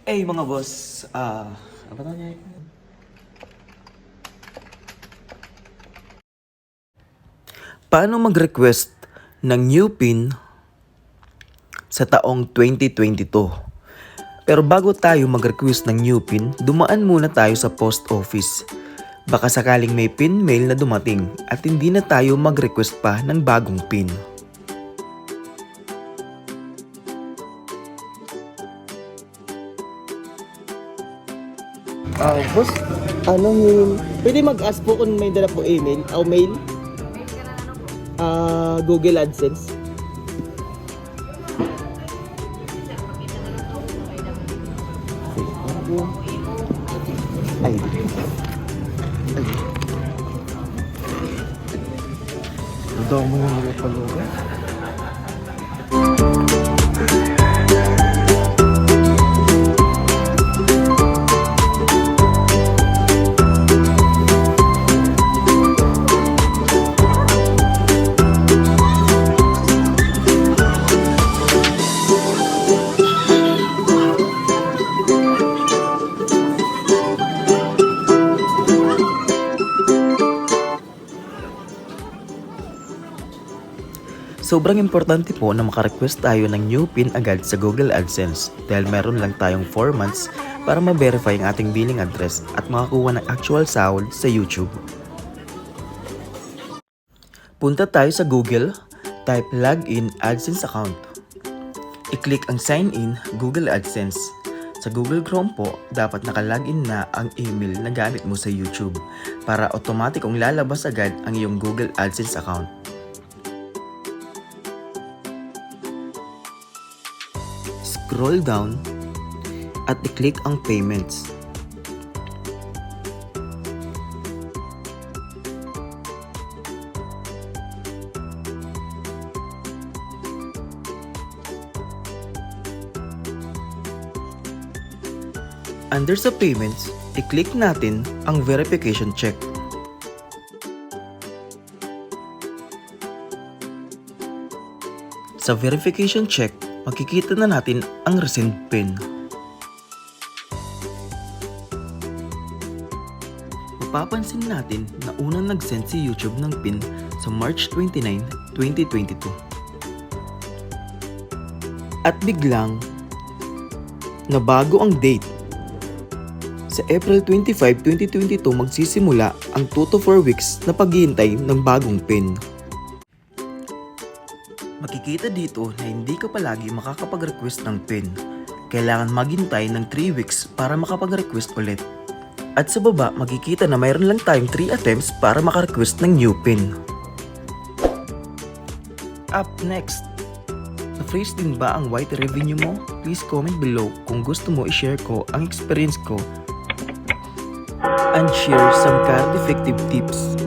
Mga boss, apa tanya? Paano mag-request ng new PIN sa taong 2022? Pero bago tayo mag-request ng new PIN, dumaan muna tayo sa post office. Baka sakaling may PIN mail na dumating at hindi na tayo mag-request pa ng bagong PIN. Boss, pwede mag-ask po kung may dala po email o mail? Google AdSense. Ay. Daw mo yung mga paluga. Sobrang importante po na makarequest tayo ng new PIN agad sa Google AdSense dahil meron lang tayong 4 months para ma-verify ang ating billing address at makakuha ng actual sahod sa YouTube. Punta tayo sa Google, type login AdSense account. I-click ang sign in Google AdSense. Sa Google Chrome po, dapat naka-login na ang email na gamit mo sa YouTube para automatikong lalabas agad ang iyong Google AdSense account. Scroll down at i-click ang payments. Under sa payments, i-click natin ang verification check. Sa verification check, makikita na natin ang resend PIN. Mapapansin natin na unang nag-send si YouTube ng PIN sa March 29, 2022. At biglang, nabago ang date. Sa April 25, 2022 magsisimula ang 2 to 4 weeks na paghihintay ng bagong PIN. Makikita dito na hindi ka palagi makakapag-request ng PIN. Kailangan maghintay ng 3 weeks para makapag-request ulit. At sa baba, makikita na mayroon lang tayong 3 attempts para maka-request ng new PIN. Up next, na-freeze din ba ang white revenue mo? Please comment below kung gusto mo i-share ko ang experience ko and share some card effective tips.